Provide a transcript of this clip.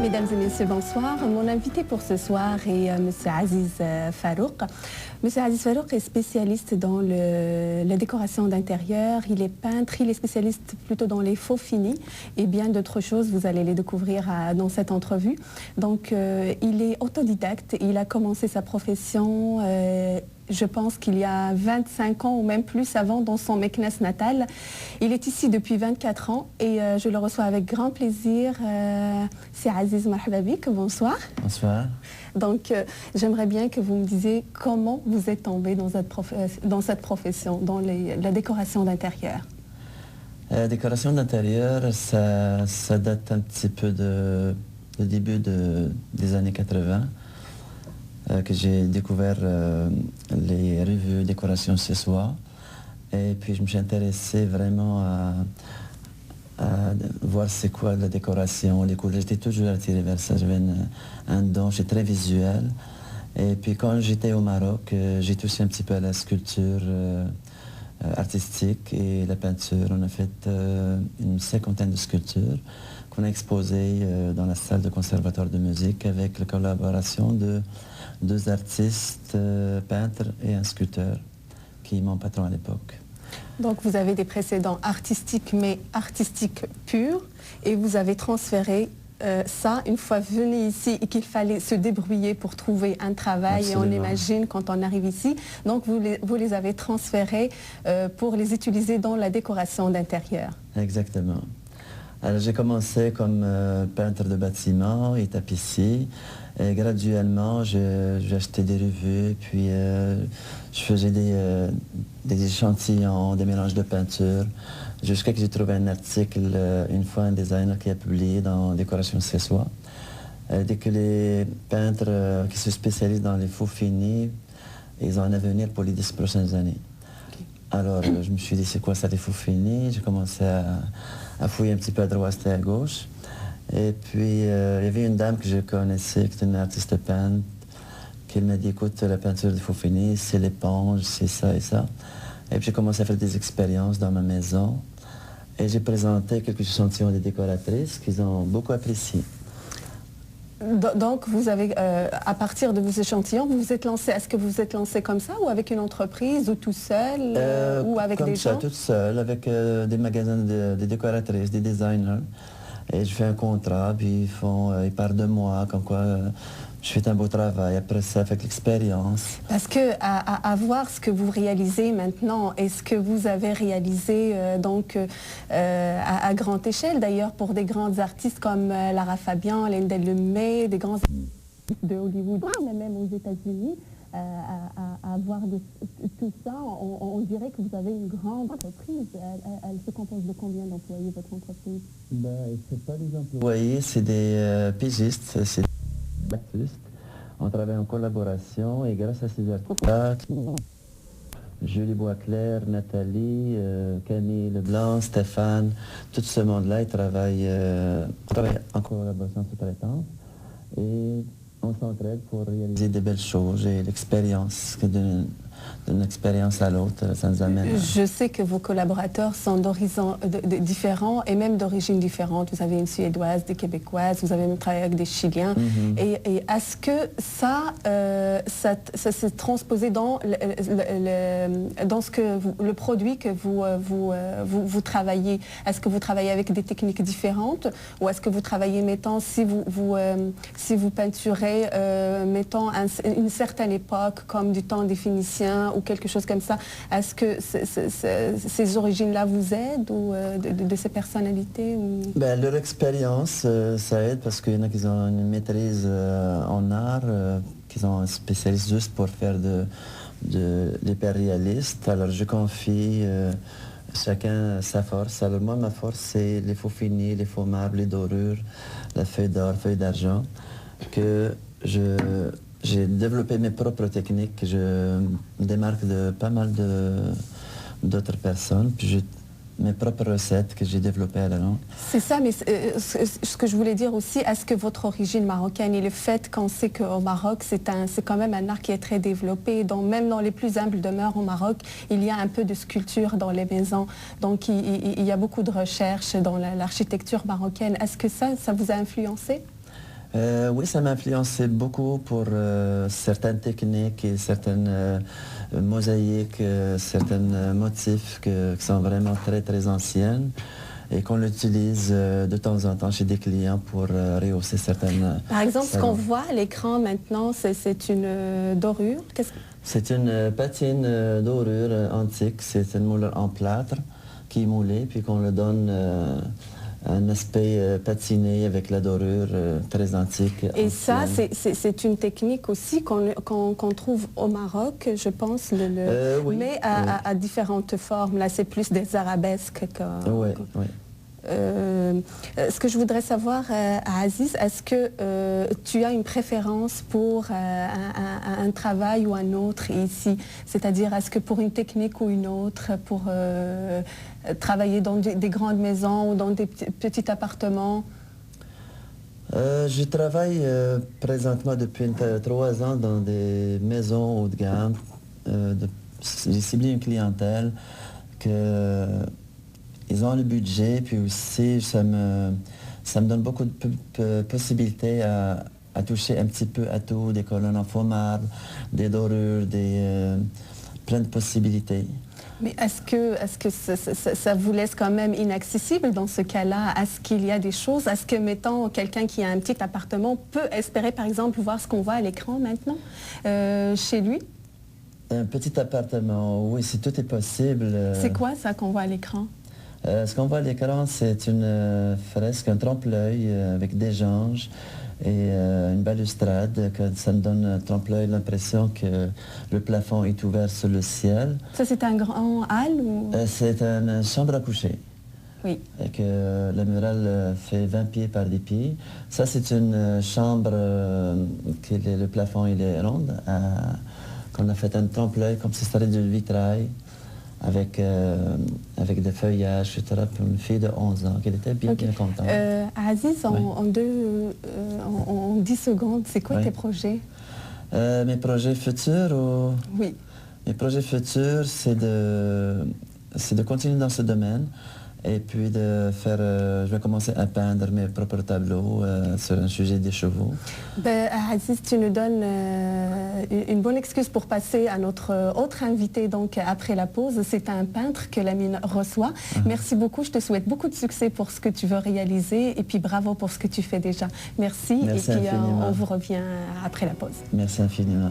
Mesdames et messieurs, bonsoir. Mon invité pour ce soir est M. Aziz Farouk. M. Aziz Farouk est spécialiste dans la décoration d'intérieur. Il est peintre, il est spécialiste plutôt dans les faux finis et bien d'autres choses. Vous allez les découvrir dans cette entrevue. Donc, il est autodidacte. Il a commencé sa profession je pense qu'il y a 25 ans ou même plus avant dans son Meknès natal. Il est ici depuis 24 ans et je le reçois avec grand plaisir. C'est Aziz Marhababik, bonsoir. Bonsoir. Donc j'aimerais bien que vous me disiez comment vous êtes tombé dans cette profession, dans la décoration d'intérieur. La décoration d'intérieur, ça date un petit peu du début des années 80. Que j'ai découvert les revues décoration chez soi. Et puis je me suis intéressé vraiment à voir c'est quoi la décoration, les couleurs. J'étais toujours attiré vers ça, j'avais un don, j'étais très visuel. Et puis quand j'étais au Maroc, j'ai touché un petit peu à la sculpture artistique et la peinture. On a fait une 50aine de sculptures qu'on a exposées dans la salle de conservatoire de musique avec la collaboration de deux artistes, peintres et un sculpteur, qui est mon patron à l'époque. Donc vous avez des précédents artistiques, mais artistiques purs, et vous avez transféré ça une fois venu ici et qu'il fallait se débrouiller pour trouver un travail. Absolument. Et on imagine quand on arrive ici. Donc vous les avez transférés pour les utiliser dans la décoration d'intérieur. Exactement. Alors j'ai commencé comme peintre de bâtiments et tapissier. Et graduellement, j'ai acheté des revues, puis je faisais des échantillons, des mélanges de peinture, jusqu'à ce que j'ai trouvé un article, une fois un designer qui a publié dans Décoration chez soi. Dès que les peintres qui se spécialisent dans les faux finis, ils ont un avenir pour les 10 prochaines années. Alors je me suis dit, c'est quoi ça les faux finis? J'ai commencé à fouiller un petit peu à droite et à gauche. Et puis, il y avait une dame que je connaissais, qui était une artiste peintre, qui m'a dit, écoute, la peinture des faux finis, c'est l'éponge, c'est ça et ça. Et puis, j'ai commencé à faire des expériences dans ma maison. Et j'ai présenté quelques échantillons des décoratrices qu'ils ont beaucoup apprécié. Donc, vous avez, à partir de vos échantillons, vous vous êtes lancé, est-ce que vous vous êtes lancé comme ça, ou avec une entreprise, ou tout seul, ou avec des gens? Comme ça, toute seule, avec des magasins de décoratrices, des designers. Et je fais un contrat, puis ils parlent de moi, comme quoi je fais un beau travail. Après ça, avec l'expérience. Parce que à voir ce que vous réalisez maintenant, et ce que vous avez réalisé à grande échelle, d'ailleurs, pour des grandes artistes comme Lara Fabian, Lendl Lemay, des grands artistes de Hollywood, mais même aux États-Unis, à voir tout ça, on dirait que vous avez une grande entreprise. Elle se compose de combien d'employés, votre entreprise? C'est pas des employés, c'est des pigistes, c'est des artistes. On travaille en collaboration et grâce à ces artistes, Julie Boisclair, Nathalie, Camille Leblanc, Stéphane, tout ce monde-là, ils travaillent en collaboration sous-traitance. Et on s'entraide pour réaliser des belles choses. J'ai l'expérience, d'une expérience à l'autre, ça nous amène. Je sais que vos collaborateurs sont d'horizons différents et même d'origines différentes. Vous avez une Suédoise, des Québécoises, vous avez même travaillé avec des Chiliens. Et est-ce que ça s'est transposé dans le produit que vous travaillez? Est-ce que vous travaillez avec des techniques différentes, ou est-ce que vous travaillez, mettons, si vous peinturez, mettons, une certaine époque, comme du temps des Phéniciens ou quelque chose comme ça, est-ce que ces origines-là vous aident, ou de ces personnalités ou... Leur expérience, ça aide, parce qu'il y en a qui ont une maîtrise en art, qui sont spécialistes juste pour faire de l'hyperréaliste. Alors je confie chacun sa force. Alors moi, ma force, c'est les faux finis, les faux marbres, les dorures, la feuille d'or, feuille d'argent, que j'ai développé mes propres techniques, je me démarque de pas mal d'autres personnes, puis mes propres recettes que j'ai développées à la longue. C'est ça, mais ce que je voulais dire aussi, est-ce que votre origine marocaine et le fait qu'on sait qu'au Maroc, c'est quand même un art qui est très développé, donc même dans les plus humbles demeures au Maroc, il y a un peu de sculpture dans les maisons, donc il y a beaucoup de recherches dans l'architecture marocaine. Est-ce que ça vous a influencé? Oui, ça m'a influencé beaucoup pour certaines techniques et certaines mosaïques, certains motifs qui sont vraiment très très anciennes et qu'on utilise de temps en temps chez des clients pour rehausser certaines... Par exemple, ce salons. qu'on voit à l'écran maintenant, c'est une dorure. C'est une patine dorure antique, c'est une moulure en plâtre qui est moulée, puis qu'on le donne un aspect patiné avec la dorure très antique. Et ça, ancienne. c'est une technique aussi qu'on trouve au Maroc, je pense, Oui, mais à différentes formes. Là, c'est plus des arabesques. Oui, oui. Ce que je voudrais savoir, Aziz, est-ce que tu as une préférence pour un travail ou un autre ici? C'est-à-dire, est-ce que pour une technique ou une autre, pour travailler dans des grandes maisons ou dans des petits appartements? Je travaille présentement depuis 3 ans dans des maisons haut de gamme. J'ai ciblé une clientèle que ils ont le budget, puis aussi ça me donne beaucoup de possibilités à toucher un petit peu à tout, des colonnes en faux marbre, des dorures, plein de possibilités. Mais est-ce que ça vous laisse quand même inaccessible dans ce cas-là? Est-ce qu'il y a des choses? Est-ce que, mettons, quelqu'un qui a un petit appartement peut espérer, par exemple, voir ce qu'on voit à l'écran maintenant chez lui? Un petit appartement, oui, si tout est possible. C'est quoi ça qu'on voit à l'écran? Ce qu'on voit à l'écran, c'est une fresque, un trompe-l'œil avec des anges et une balustrade. Ça me donne un trompe-l'œil l'impression que le plafond est ouvert sur le ciel. Ça, c'est un grand hall ou... C'est une chambre à coucher. Oui. Et que la murale fait 20 pieds par 10 pieds. Ça, c'est une chambre que le plafond il est rond, qu'on a fait un trompe-l'œil comme si c'était du vitrail. Avec des feuillages, etc. Pour une fille de 11 ans, qui était bien contente. Aziz, Oui. en 10 secondes, c'est quoi Oui. tes projets? Mes projets futurs, Oui. mes projets futurs, c'est de continuer dans ce domaine et puis de faire, je vais commencer à peindre mes propres tableaux sur un sujet des chevaux. Ben, Aziz, tu nous donnes une bonne excuse pour passer à notre autre invité donc après la pause. C'est un peintre que Lamine reçoit. Merci beaucoup, je te souhaite beaucoup de succès pour ce que tu veux réaliser et puis bravo pour ce que tu fais déjà. Merci et puis infiniment. on vous revient après la pause. Merci infiniment.